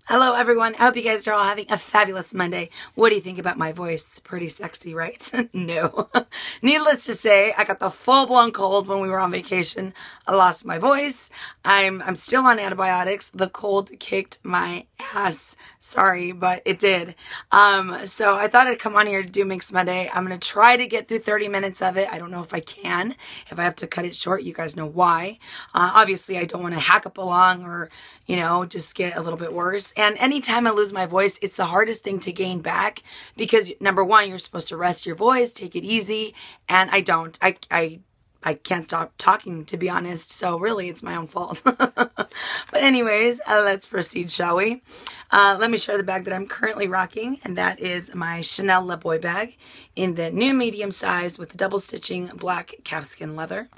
Hello everyone, I hope you guys are all having a fabulous Monday. What do you think about my voice? Pretty sexy, right? No. Needless to say, I got the full-blown cold when we were on vacation. I lost my voice. I'm still on antibiotics. The cold kicked my ass. Sorry, but it did. So I thought I'd come on here to do Minks Monday. I'm going to try to get through 30 minutes of it. I don't know if I can. If I have to cut it short, you guys know why. Obviously, I don't want to hack up along or, you know, just get a little bit worse. And anytime I lose my voice, it's the hardest thing to gain back because number one, you're supposed to rest your voice, take it easy, and I don't. I can't stop talking, to be honest, so really it's my own fault. But anyways, let's proceed, shall we? Let me show the bag that I'm currently rocking, and that is my Chanel Le Boy bag in the new medium size with the double stitching black calfskin leather.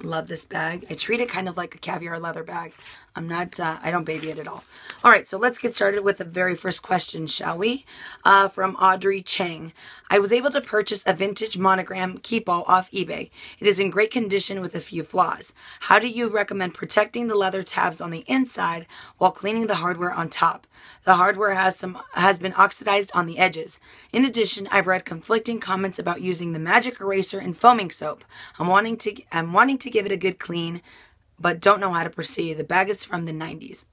Love this bag. I treat it kind of like a caviar leather bag. I don't baby it at all. All right, so let's get started with the very first question, shall we? From Audrey Chang. I was able to purchase a vintage monogram keep-all off eBay. It is in great condition with a few flaws. How do you recommend protecting the leather tabs on the inside while cleaning the hardware on top? The hardware has been oxidized on the edges. In addition, I've read conflicting comments about using the magic eraser and foaming soap. I'm wanting to give it a good clean, but don't know how to proceed. The bag is from the 90s.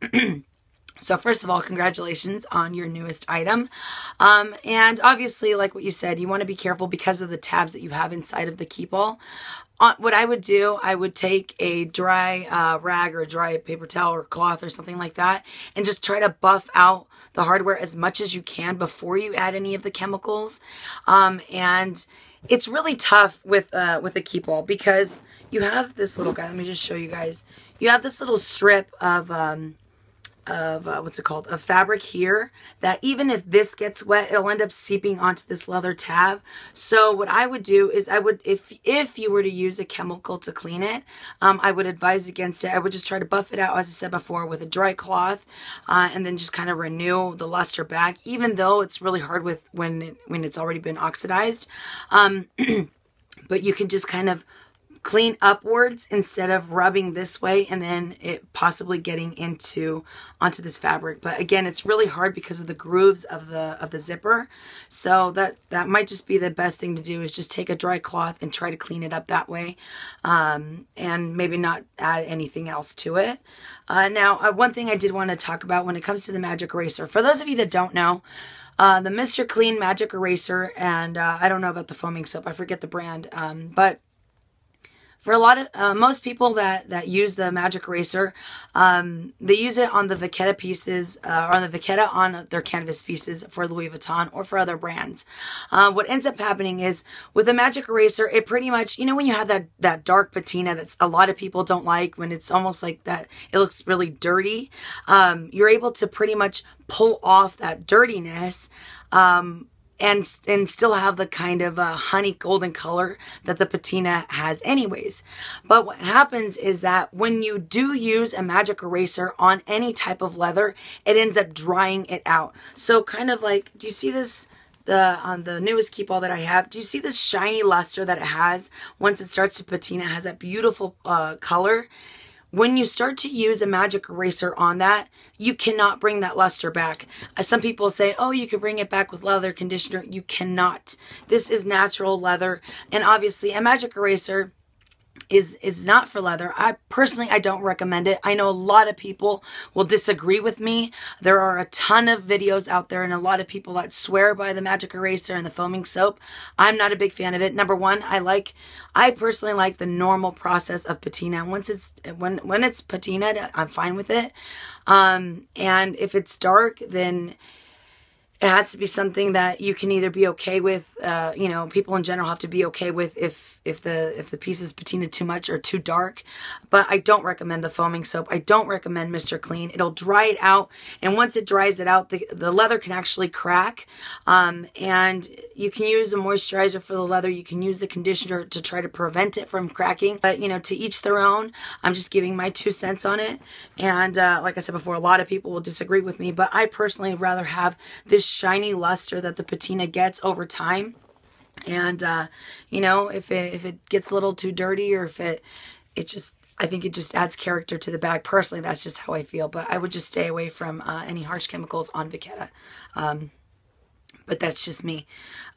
So first of all, congratulations on your newest item. And obviously, like what you said, you want to be careful because of the tabs that you have inside of the keep-all. What I would do, I would take a dry rag or a dry paper towel or cloth or something like that and just try to buff out the hardware as much as you can before you add any of the chemicals. And it's really tough with a keep-all because you have this little guy. Let me just show you guys. You have this little strip of what's it called? Of fabric here that even if this gets wet, it'll end up seeping onto this leather tab. So what I would do is if you were to use a chemical to clean it, I would advise against it. I would just try to buff it out, as I said before, with a dry cloth, and then just kind of renew the luster back, even though it's really hard when it's already been oxidized. But you can just kind of clean upwards instead of rubbing this way and then it possibly getting onto this fabric. But again, it's really hard because of the grooves of the zipper. So that might just be the best thing to do is just take a dry cloth and try to clean it up that way, and maybe not add anything else to it. Now, one thing I did want to talk about when it comes to the magic eraser, for those of you that don't know, the Mr. Clean magic eraser, and I don't know about the foaming soap, I forget the brand, but for a lot of, most people that use the magic eraser, they use it on the Vachetta pieces, or on the Vachetta on their canvas pieces for Louis Vuitton or for other brands. What ends up happening is with the magic eraser, it pretty much, you know, when you have that dark patina that a lot of people don't like, when it's almost like that, it looks really dirty, you're able to pretty much pull off that dirtiness, and still have the kind of honey golden color that the patina has anyways. But what happens is that when you do use a magic eraser on any type of leather, it ends up drying it out. So kind of like, do you see this? On the newest keep-all that I have, do you see this shiny luster that it has? Once it starts to patina, it has that beautiful color. When you start to use a magic eraser on that, you cannot bring that luster back. Some people say, oh, you can bring it back with leather conditioner. You cannot. This is natural leather. And obviously, a magic eraser is not for leather. I don't recommend it. I know a lot of people will disagree with me. There are a ton of videos out there and a lot of people that swear by the magic eraser and the foaming soap. I'm not a big fan of it. Number one, I personally like the normal process of patina. Once it's when it's patinaed, I'm fine with it. And if it's dark, then it has to be something that you can either be okay with, you know, people in general have to be okay with if the piece is patinaed too much or too dark. But I don't recommend the foaming soap. I don't recommend Mr. Clean. It'll dry it out, and once it dries it out, the leather can actually crack. And you can use a moisturizer for the leather. You can use the conditioner to try to prevent it from cracking. But, you know, to each their own. I'm just giving my 2 cents on it. And like I said before, a lot of people will disagree with me, but I personally rather have this shiny luster that the patina gets over time. And you know, if it gets a little too dirty, or if it I think it just adds character to the bag. Personally, that's just how I feel. But I would just stay away from any harsh chemicals on Vachetta. But that's just me.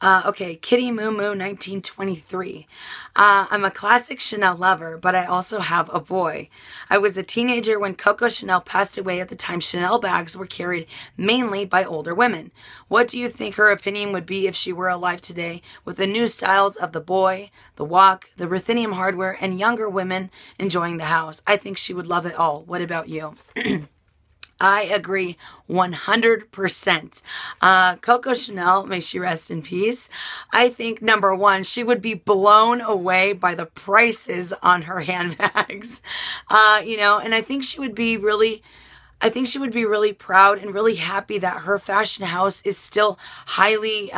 Okay, Kitty Moo Moo 1923. I'm a classic Chanel lover, but I also have a boy. I was a teenager when Coco Chanel passed away. At the time, Chanel bags were carried mainly by older women. What do you think her opinion would be if she were alive today, with the new styles of the boy, the walk, the ruthenium hardware, and younger women enjoying the house? I think she would love it all. What about you? I agree 100%. Coco Chanel, may she rest in peace. I think, number one, she would be blown away by the prices on her handbags. You know, and I think she would be really proud and really happy that her fashion house is still highly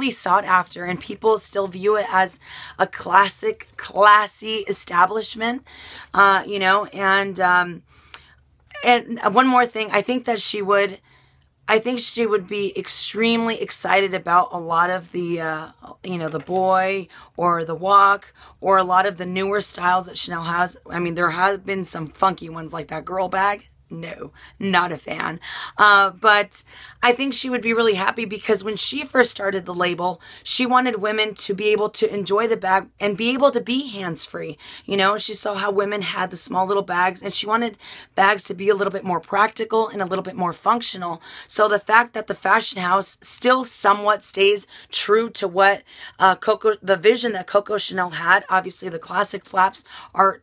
sought after, and people still view it as a classic, classy establishment. You know, and one more thing, I think she would be extremely excited about a lot of the, you know, the boy or the walk or a lot of the newer styles that Chanel has. I mean, there have been some funky ones like that girl bag. No, not a fan. But I think she would be really happy because when she first started the label, she wanted women to be able to enjoy the bag and be able to be hands-free. You know, she saw how women had the small little bags, and she wanted bags to be a little bit more practical and a little bit more functional. So the fact that the fashion house still somewhat stays true to what the vision that Coco Chanel had. Obviously, the classic flaps are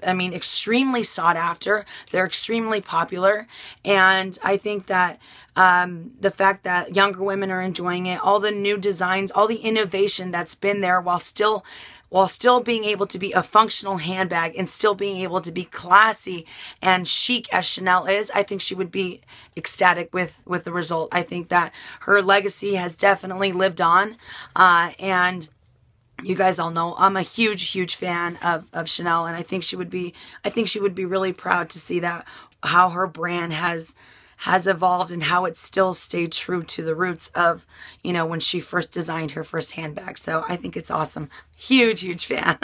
extremely sought after. They're extremely popular. And I think that the fact that younger women are enjoying it, all the new designs, all the innovation that's been there while still being able to be a functional handbag and still being able to be classy and chic as Chanel is, I think she would be ecstatic with the result. I think that her legacy has definitely lived on. And you guys all know I'm a huge fan of Chanel, and I think she would be really proud to see that how her brand has evolved and how it still stayed true to the roots of, you know, when she first designed her first handbag. So I think it's awesome. Huge fan.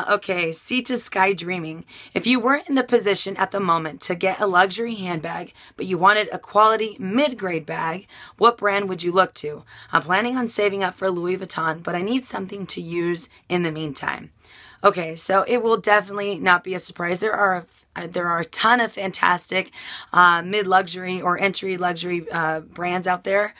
Okay, Sea to Sky Dreaming. If you weren't in the position at the moment to get a luxury handbag, but you wanted a quality mid-grade bag, what brand would you look to? I'm planning on saving up for Louis Vuitton, but I need something to use in the meantime. Okay, so it will definitely not be a surprise. There are a ton of fantastic mid-luxury or entry luxury brands out there.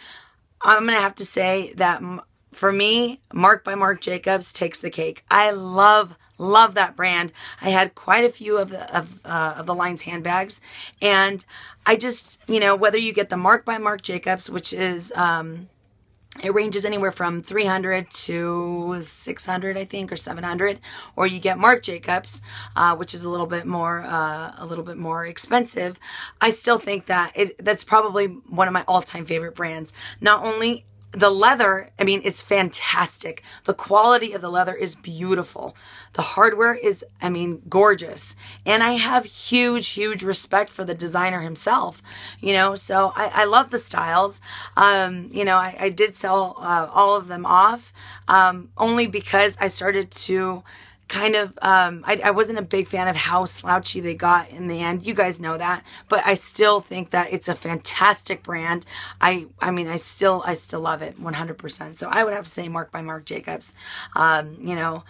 I'm going to have to say that for me, Marc by Marc Jacobs takes the cake. I love that brand. I had quite a few of the line's handbags, and I just, you know, whether you get the Marc by Marc Jacobs, which is it ranges anywhere from $300 to $600, I think, or $700, or you get Marc Jacobs, which is a little bit more expensive. I still think that that's probably one of my all-time favorite brands. Not only the leather, I mean, it's fantastic. The quality of the leather is beautiful. The hardware is, I mean, gorgeous. And I have huge respect for the designer himself, you know, so I love the styles. You know, I did sell all of them off only because I started to kind of, I wasn't a big fan of how slouchy they got in the end. You guys know that, but I still think that it's a fantastic brand. I mean, I still love it 100%. So I would have to say Marc by Marc Jacobs. You know,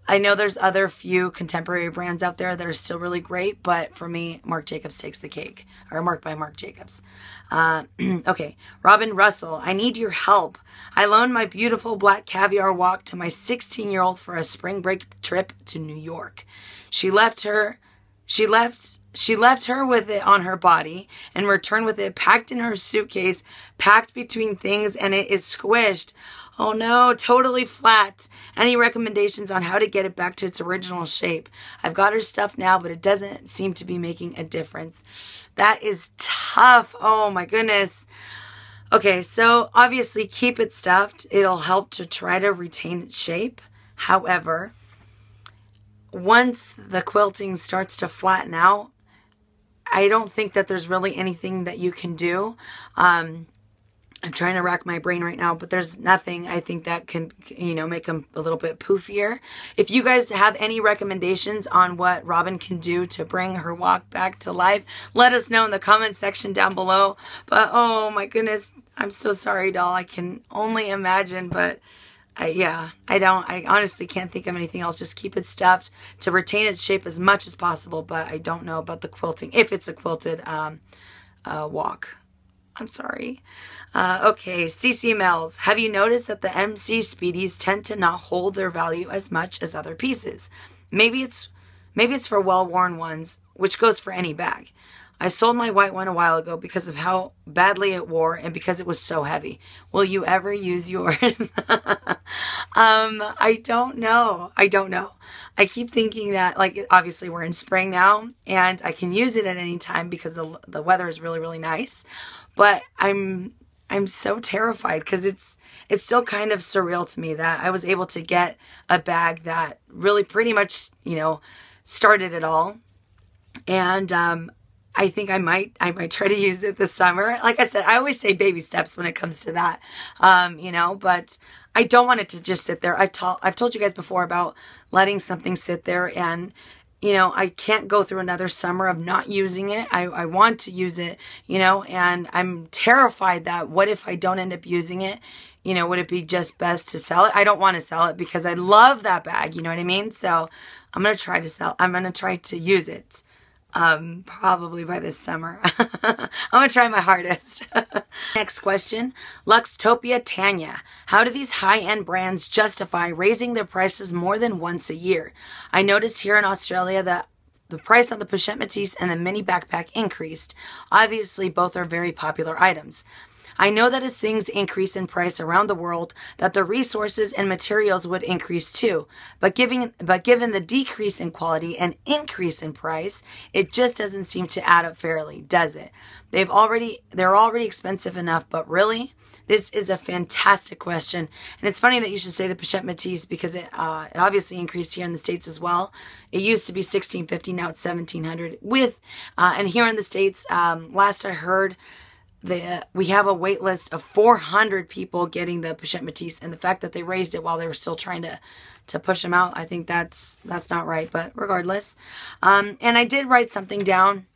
I know there's other few contemporary brands out there that are still really great, but for me, Marc Jacobs takes the cake, or Marc by Marc Jacobs. Okay, Robin Russell, I need your help. I loaned my beautiful Black Caviar Walk to my 16-year-old for a spring break trip to New York. She left her with it on her body and returned with it packed in her suitcase, packed between things, and it is squished. Oh no, totally flat. Any recommendations on how to get it back to its original shape? I've got her stuff now, but it doesn't seem to be making a difference. That is tough. Oh my goodness. Okay, so obviously keep it stuffed. It'll help to try to retain its shape. However, once the quilting starts to flatten out, I don't think that there's really anything that you can do. I'm trying to rack my brain right now, but there's nothing I think that can, you know, make them a little bit poofier. If you guys have any recommendations on what Robin can do to bring her walk back to life, let us know in the comment section down below. But oh my goodness, I'm so sorry, doll. I can only imagine, but I honestly can't think of anything else. Just keep it stuffed to retain its shape as much as possible, but I don't know about the quilting, if it's a quilted walk. I'm sorry. Okay, CC Mel's. Have you noticed that the MC Speedies tend to not hold their value as much as other pieces? Maybe it's for well-worn ones, which goes for any bag. I sold my white one a while ago because of how badly it wore and because it was so heavy. Will you ever use yours? I don't know. I keep thinking that, like, obviously we're in spring now and I can use it at any time because the weather is really, really nice. But I'm so terrified because it's still kind of surreal to me that I was able to get a bag that really pretty much, you know, started it all. And I think I might try to use it this summer. Like I said, I always say baby steps when it comes to that, you know, but I don't want it to just sit there. I've told you guys before about letting something sit there, and you know, I can't go through another summer of not using it. I want to use it, you know, and I'm terrified that what if I don't end up using it? You know, would it be just best to sell it? I don't want to sell it because I love that bag, you know what I mean? So I'm going to try to use it. Probably by this summer. I'm going to try my hardest. Next question. Luxtopia Tanya. How do these high-end brands justify raising their prices more than once a year? I noticed here in Australia that the price on the Pochette Metis and the mini backpack increased. Obviously, both are very popular items. I know that as things increase in price around the world, that the resources and materials would increase too. But given the decrease in quality and increase in price, it just doesn't seem to add up fairly, does it? They're already expensive enough, but really? This is a fantastic question. And it's funny that you should say the Pochette Metis because it obviously increased here in the States as well. It used to be $1,650, now it's $1,700. And here in the States, last I heard, we have a wait list of 400 people getting the Pochette Metis, and the fact that they raised it while they were still trying to push them out, I think that's not right, but regardless. And I did write something down.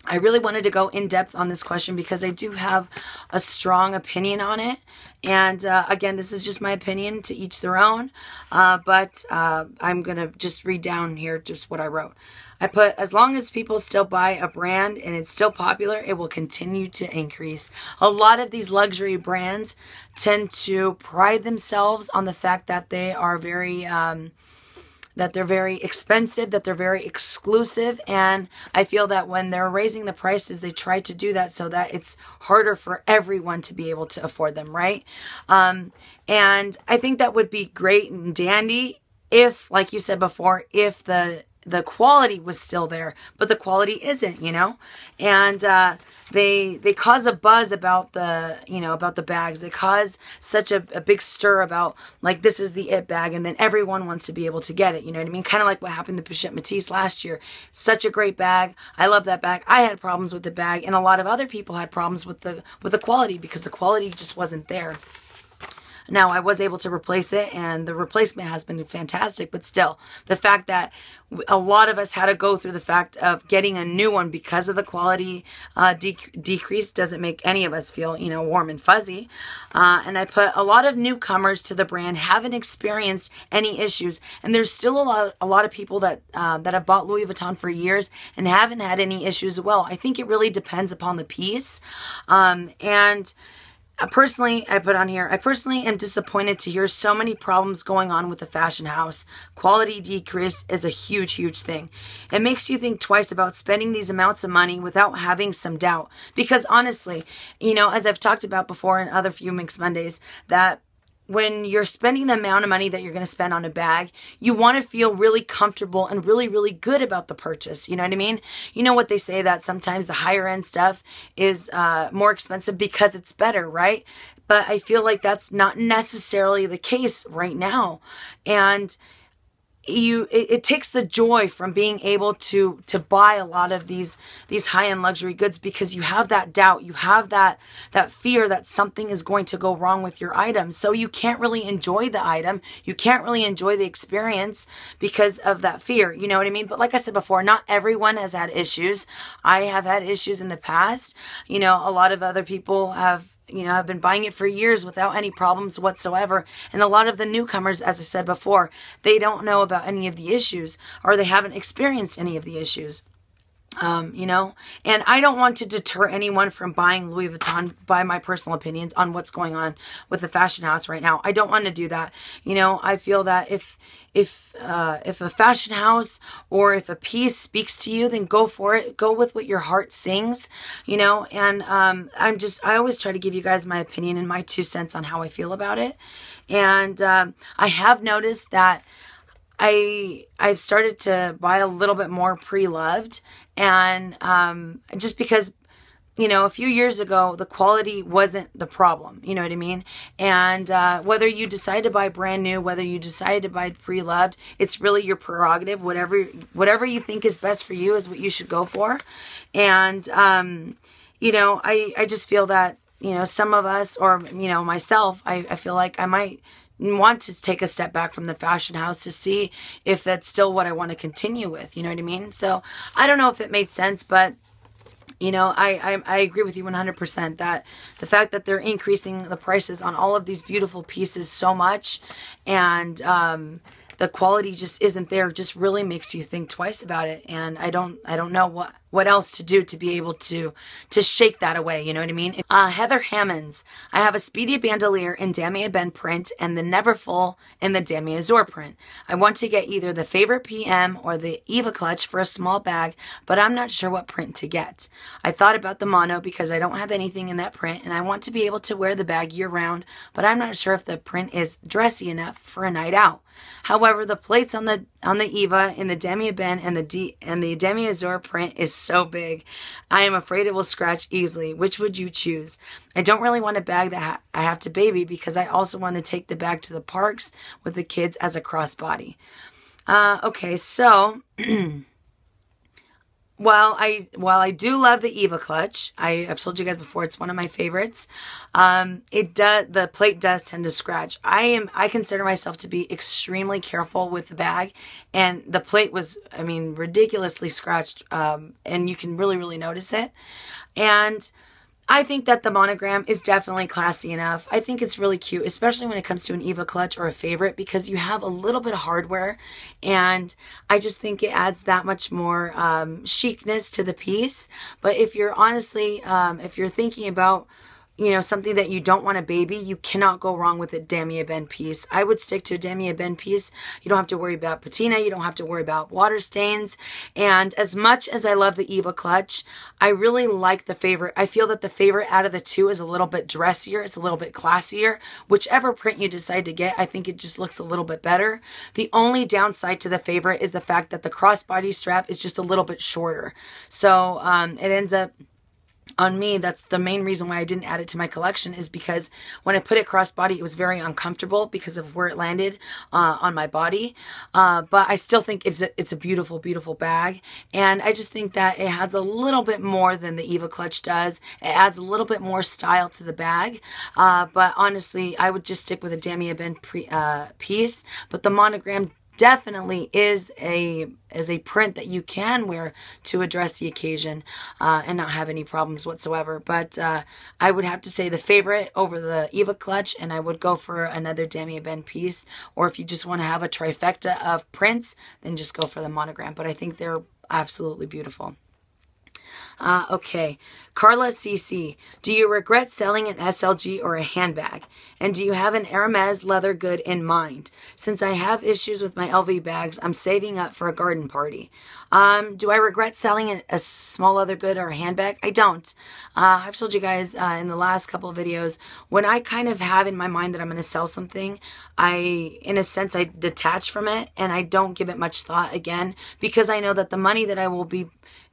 I really wanted to go in depth on this question because I do have a strong opinion on it. And again, this is just my opinion, to each their own. But I'm going to just read down here just what I wrote. I put, as long as people still buy a brand and it's still popular, it will continue to increase. A lot of these luxury brands tend to pride themselves on the fact that they are very expensive, that they're very exclusive, and I feel that when they're raising the prices, they try to do that so that it's harder for everyone to be able to afford them, right? And I think that would be great and dandy if, like you said before, if the quality was still there, but the quality isn't, you know? And they cause a buzz about the bags. They cause such a big stir about, like, this is the it bag, and then everyone wants to be able to get it, you know what I mean? Kind of like what happened to Pochette Metis last year. Such a great bag. I love that bag. I had problems with the bag, and a lot of other people had problems with the quality because the quality just wasn't there. Now, I was able to replace it, and the replacement has been fantastic, but still, the fact that a lot of us had to go through the fact of getting a new one because of the quality decrease doesn't make any of us feel, you know, warm and fuzzy. And I put, a lot of newcomers to the brand haven't experienced any issues, and there's still a lot of people that have bought Louis Vuitton for years and haven't had any issues as well. I think it really depends upon the piece. Personally, I put on here, I personally am disappointed to hear so many problems going on with the fashion house. Quality decrease is a huge, huge thing. It makes you think twice about spending these amounts of money without having some doubt. Because honestly, you know, as I've talked about before in other few Minks Mondays, that when you're spending the amount of money that you're going to spend on a bag, you want to feel really comfortable and really, really good about the purchase. You know what I mean? You know what they say, that sometimes the higher end stuff is more expensive because it's better, right? But I feel like that's not necessarily the case right now. And it takes the joy from being able to buy a lot of these high-end luxury goods, because you have that doubt, you have that fear that something is going to go wrong with your item. So you can't really enjoy the item, you can't really enjoy the experience because of that fear, you know what I mean? But like I said before, not everyone has had issues. I have had issues in the past. You know, a lot of other people have been buying it for years without any problems whatsoever. And a lot of the newcomers, as I said before, they don't know about any of the issues, or they haven't experienced any of the issues. You know, and I don't want to deter anyone from buying Louis Vuitton by my personal opinions on what's going on with the fashion house right now. I don't want to do that. You know, I feel that if a fashion house or if a piece speaks to you, then go for it. Go with what your heart sings, you know, and I always try to give you guys my opinion and my 2 cents on how I feel about it. And I have noticed that I've started to buy a little bit more pre-loved, and just because, you know, a few years ago the quality wasn't the problem, you know what I mean? And whether you decide to buy brand new, whether you decide to buy pre-loved, it's really your prerogative. Whatever you think is best for you is what you should go for. And you know, I just feel that, you know, some of us, or you know, myself, I feel like I might want to take a step back from the fashion house to see if that's still what I want to continue with, you know what I mean? So I don't know if it made sense, but you know, I agree with you 100% that the fact that they're increasing the prices on all of these beautiful pieces so much, and the quality just isn't there, just really makes you think twice about it. And I don't know what else to do to be able to shake that away, you know what I mean? Heather Hammonds, I have a Speedy bandolier in Damier Ben print and the Neverfull in the Damier Azur print. I want to get either the Favorite PM or the Eva clutch for a small bag, but I'm not sure what print to get. I thought about the mono because I don't have anything in that print and I want to be able to wear the bag year round, but I'm not sure if the print is dressy enough for a night out. However, the plates on the Eva in the Damier Ben and the Damier Azur print is so big. I am afraid it will scratch easily. Which would you choose? I don't really want a bag that I have to baby because I also want to take the bag to the parks with the kids as a crossbody. Okay, so while I do love the Eva clutch, I've told you guys before it's one of my favorites. The plate does tend to scratch. I consider myself to be extremely careful with the bag, and the plate was, I mean, ridiculously scratched, and you can really notice it. And I think that the monogram is definitely classy enough. I think it's really cute, especially when it comes to an Eva clutch or a Favorite, because you have a little bit of hardware, and I just think it adds that much more chicness to the piece. But if you're honestly, if you're thinking about, you know, something that you don't want to baby, you cannot go wrong with a Damier Ben piece. I would stick to a Damier Ben piece. You don't have to worry about patina. You don't have to worry about water stains. And as much as I love the Eva clutch, I really like the Favorite. I feel that the Favorite out of the two is a little bit dressier. It's a little bit classier. Whichever print you decide to get, I think it just looks a little bit better. The only downside to the Favorite is the fact that the crossbody strap is just a little bit shorter. So it ends up, on me, that's the main reason why I didn't add it to my collection, is because when I put it crossbody, it was very uncomfortable because of where it landed on my body. But I still think it's a beautiful, beautiful bag. And I just think that it adds a little bit more than the Eva clutch does. It adds a little bit more style to the bag. But honestly, I would just stick with a Damier Ben piece. But the monogram definitely is a print that you can wear to address the occasion and not have any problems whatsoever. But I would have to say the Favorite over the Eva clutch, and I would go for another Damier Ben piece. Or if you just want to have a trifecta of prints, then just go for the monogram. But I think they're absolutely beautiful. Okay, Carla CC, do you regret selling an SLG or a handbag? And do you have an Hermes leather good in mind? Since I have issues with my LV bags, I'm saving up for a garden party. Do I regret selling a small leather good or a handbag? I don't. I've told you guys in the last couple of videos, when I kind of have in my mind that I'm going to sell something, in a sense, I detach from it and I don't give it much thought again, because I know that the money that I will be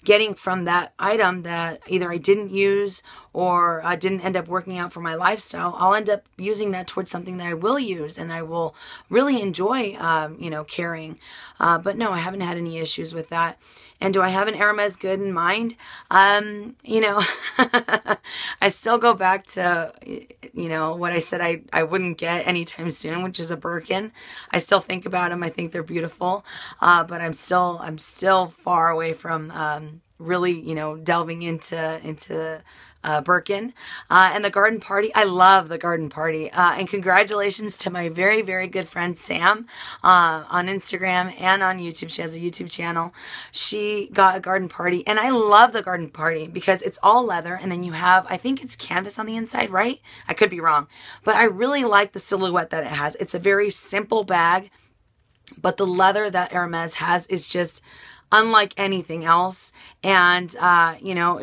getting from that item that either I didn't use or didn't end up working out for my lifestyle, I'll end up using that towards something that I will use and I will really enjoy, you know, carrying. But no, I haven't had any issues with that. And do I have an Hermes good in mind? You know, I still go back to, you know, what I said I wouldn't get anytime soon, which is a Birkin. I still think about them. I think they're beautiful. But I'm still far away from, really, you know, delving into Birkin. And the garden party, I love the garden party. And congratulations to my very, very good friend Sam on Instagram and on YouTube. She has a YouTube channel. She got a garden party, and I love the garden party because it's all leather, and then you have, I think it's canvas on the inside, right? I could be wrong, but I really like the silhouette that it has. It's a very simple bag, but the leather that Hermes has is just unlike anything else. And, you know,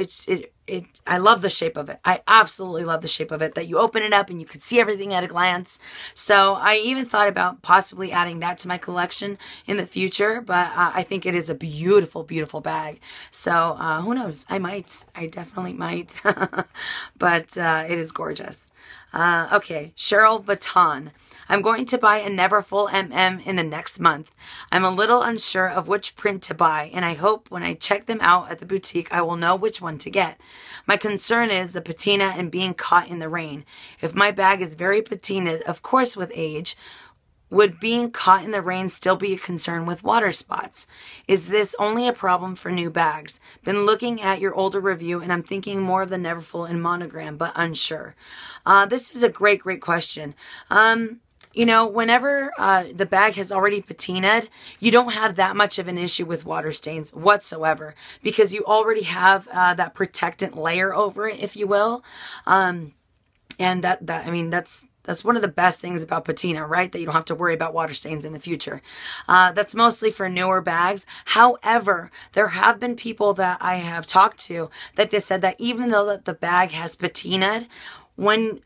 I love the shape of it. I absolutely love the shape of it, that you open it up and you could see everything at a glance. So I even thought about possibly adding that to my collection in the future, but I think it is a beautiful, beautiful bag. So who knows? I might. I definitely might. But it is gorgeous. Okay, Cheryl Vuitton. I'm going to buy a Neverfull MM in the next month. I'm a little unsure of which print to buy, and I hope when I check them out at the boutique, I will know which one to get. My concern is the patina and being caught in the rain. If my bag is very patinaed, of course with age, would being caught in the rain still be a concern with water spots? Is this only a problem for new bags? Been looking at your older review and I'm thinking more of the Neverfull and monogram, but unsure. This is a great, great question. You know, whenever the bag has already patinaed, you don't have that much of an issue with water stains whatsoever because you already have that protectant layer over it, if you will. And I mean, that's one of the best things about patina, right? That you don't have to worry about water stains in the future. That's mostly for newer bags. However, there have been people that I have talked to that they said that even though that the bag has patinaed, when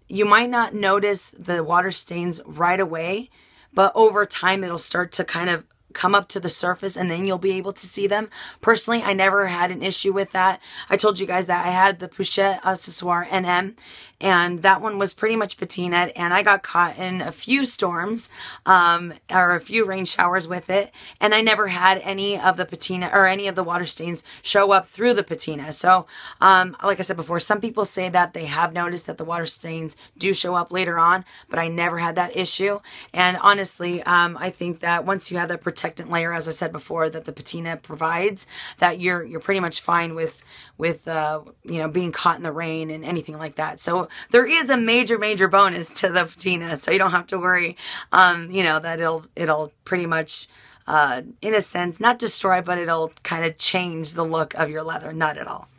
you might not notice the water stains right away, but over time it'll start to kind of come up to the surface and then you'll be able to see them. Personally, I never had an issue with that. I told you guys that I had the Pochette Accessoire NM, and that one was pretty much patinaed, and I got caught in a few storms or a few rain showers with it, and I never had any of the patina or any of the water stains show up through the patina. So like I said before, some people say that they have noticed that the water stains do show up later on, but I never had that issue. And honestly, I think that once you have that protectant layer, as I said before, that the patina provides, that you're pretty much fine with you know, being caught in the rain and anything like that. So there is a major, major bonus to the patina, so you don't have to worry, you know, that it'll pretty much, in a sense, not destroy, but it'll kind of change the look of your leather. Not at all.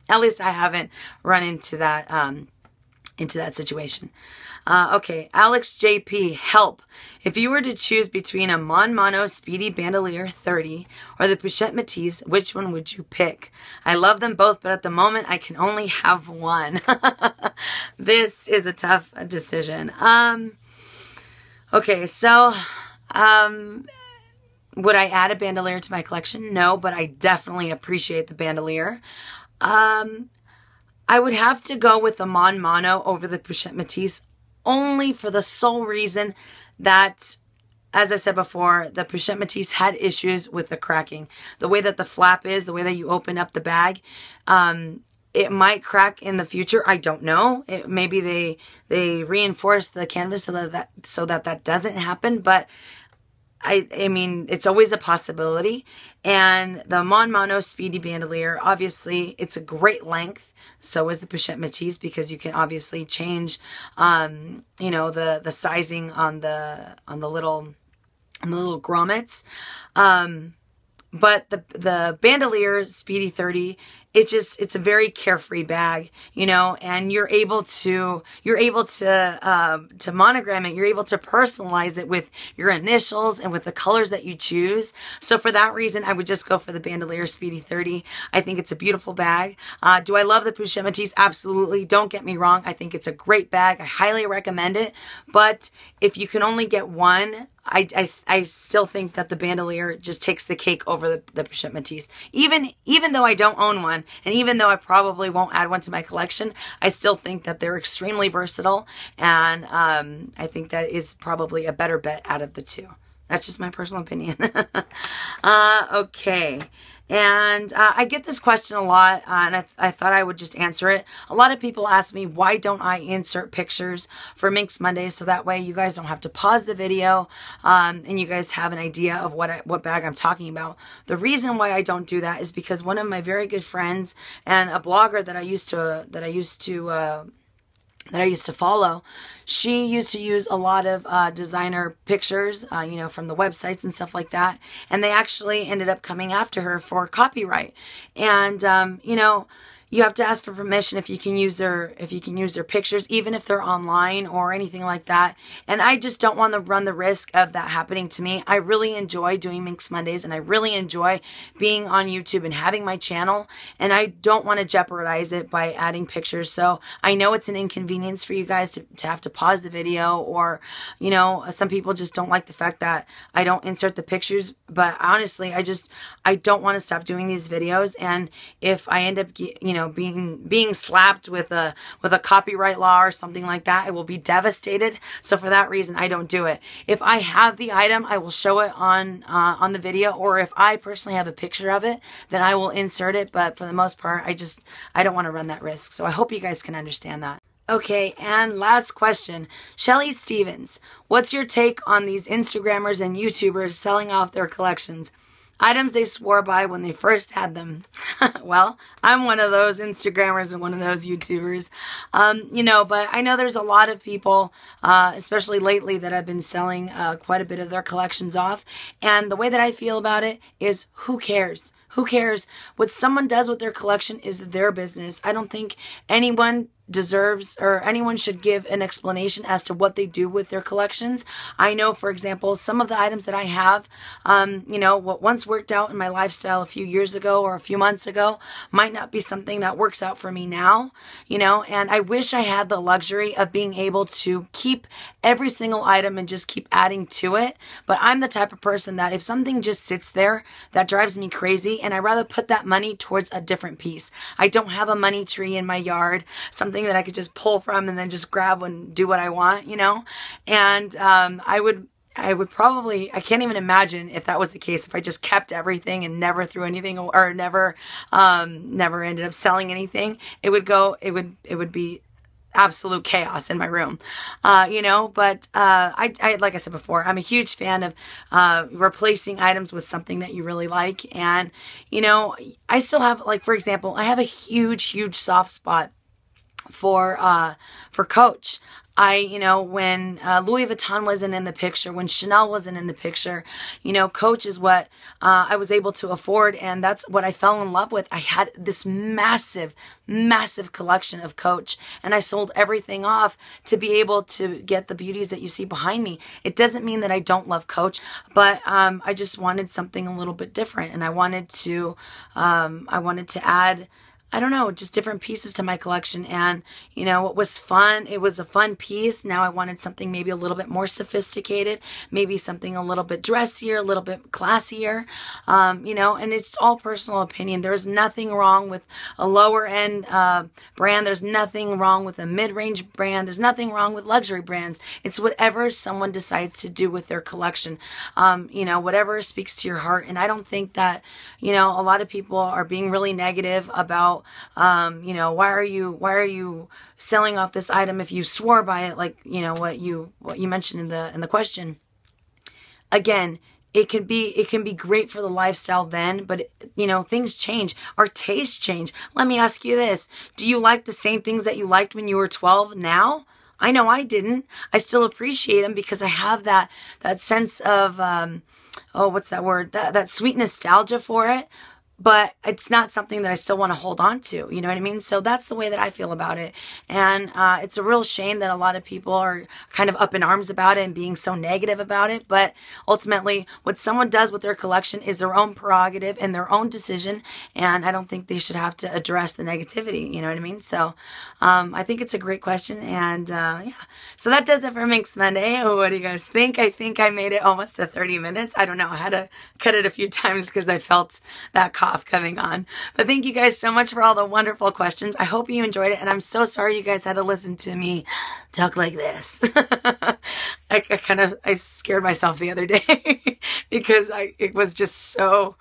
At least I haven't run into that situation. Okay, Alex JP, help. If you were to choose between a Mono Speedy Bandolier 30 or the Pochette Metis, which one would you pick? I love them both, but at the moment I can only have one. This is a tough decision. Okay, so would I add a bandolier to my collection? No, but I definitely appreciate the bandolier. I would have to go with the Mono over the Pochette Metis, only for the sole reason that, as I said before, the Pochette Metis had issues with the cracking. The way that the flap is, the way that you open up the bag, it might crack in the future. I don't know. Maybe they reinforce the canvas so that doesn't happen, but I mean, it's always a possibility. And the Mono Speedy Bandolier, obviously, it's a great length. So is the Pochette Metis, because you can obviously change, you know, the sizing on the little grommets. But the Bandolier Speedy 30 it's a very carefree bag, you know, and you're able to monogram it. You're able to personalize it with your initials and with the colors that you choose. So for that reason, I would just go for the Bandolier Speedy 30. I think it's a beautiful bag. Do I love the Pochette Metis? Absolutely. Don't get me wrong. I think it's a great bag. I highly recommend it. But if you can only get one, I still think that the Bandolier just takes the cake over the Pochette Metis. Even though I don't own one, and even though I probably won't add one to my collection, I still think that they're extremely versatile, and I think that is probably a better bet out of the two. That's just my personal opinion. Okay. And I get this question a lot, and I thought I would just answer it. A lot of people ask me, why don't I insert pictures for Minks Mondays, so that way you guys don't have to pause the video and you guys have an idea of what bag I'm talking about. The reason why I don't do that is because one of my very good friends and a blogger that I used to follow, she used to use a lot of designer pictures, you know, from the websites and stuff like that. And they actually ended up coming after her for copyright. And, you know, you have to ask for permission if you can use their pictures, even if they're online or anything like that. And I just don't want to run the risk of that happening to me. I really enjoy doing Minks Mondays, and I really enjoy being on YouTube and having my channel, and I don't want to jeopardize it by adding pictures. So I know it's an inconvenience for you guys to have to pause the video, or, you know, some people just don't like the fact that I don't insert the pictures. But honestly, I don't want to stop doing these videos. And if I end up, you know, being slapped with a copyright law or something like that, I will be devastated. So for that reason, I don't do it. If I have the item, I will show it on the video, or if I personally have a picture of it, then I will insert it. But for the most part, I don't want to run that risk. So I hope you guys can understand that. Okay, and last question. Shelly Stevens, what's your take on these Instagrammers and YouTubers selling off their collections? Items they swore by when they first had them. Well, I'm one of those Instagrammers and one of those YouTubers. You know, but I know there's a lot of people, especially lately, that have been selling quite a bit of their collections off. And the way that I feel about it is, who cares? Who cares? What someone does with their collection is their business. I don't think anyone deserves, or anyone should give an explanation as to what they do with their collections. I know, for example, some of the items that I have, you know, what once worked out in my lifestyle a few years ago or a few months ago might not be something that works out for me now, you know, and I wish I had the luxury of being able to keep every single item and just keep adding to it. But I'm the type of person that if something just sits there, that drives me crazy, and I'd rather put that money towards a different piece. I don't have a money tree in my yard, something that I could just pull from and then just grab and do what I want, you know? And I would probably, I can't even imagine if that was the case, if I just kept everything and never threw anything, or never ended up selling anything. It would be absolute chaos in my room, you know. But I like I said before, I'm a huge fan of replacing items with something that you really like. And, you know, I still have, like, for example, I have a huge soft spot for Coach. You know, when Louis Vuitton wasn't in the picture, when Chanel wasn't in the picture, you know, Coach is what I was able to afford, and that's what I fell in love with. I had this massive collection of Coach, and I sold everything off to be able to get the beauties that you see behind me. It doesn't mean that I don't love Coach, but I just wanted something a little bit different, and I wanted to add, I don't know, just different pieces to my collection. And, you know, it was fun. It was a fun piece. Now I wanted something maybe a little bit more sophisticated, maybe something a little bit dressier, a little bit classier, you know, and it's all personal opinion. There's nothing wrong with a lower end brand. There's nothing wrong with a mid-range brand. There's nothing wrong with luxury brands. It's whatever someone decides to do with their collection, you know, whatever speaks to your heart. And I don't think that, you know, a lot of people are being really negative about, you know, why are you selling off this item if you swore by it, like, you know, what you mentioned in the question. Again, it can be great for the lifestyle then, but, you know, things change. Our tastes change. Let me ask you this. Do you like the same things that you liked when you were 12 now? I know I didn't. I still appreciate them because I have that sense of, oh, what's that word? That sweet nostalgia for it. but it's not something that I still want to hold on to. You know what I mean? So that's the way that I feel about it. And it's a real shame that a lot of people are kind of up in arms about it and being so negative about it. But ultimately, what someone does with their collection is their own prerogative and their own decision. And I don't think they should have to address the negativity. You know what I mean? So I think it's a great question. And yeah, so that does it for Minks Monday. What do you guys think? I think I made it almost to 30 minutes. I don't know. I had to cut it a few times because I felt that cough coming on. But thank you guys so much for all the wonderful questions. I hope you enjoyed it. And I'm so sorry you guys had to listen to me talk like this. I scared myself the other day because it was just so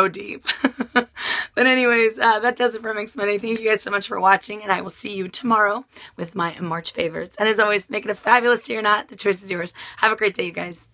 deep. But anyways, that does it for Minks Monday. Thank you guys so much for watching, and I will see you tomorrow with my March favorites. And as always, make it a fabulous day or not. The choice is yours. Have a great day, you guys.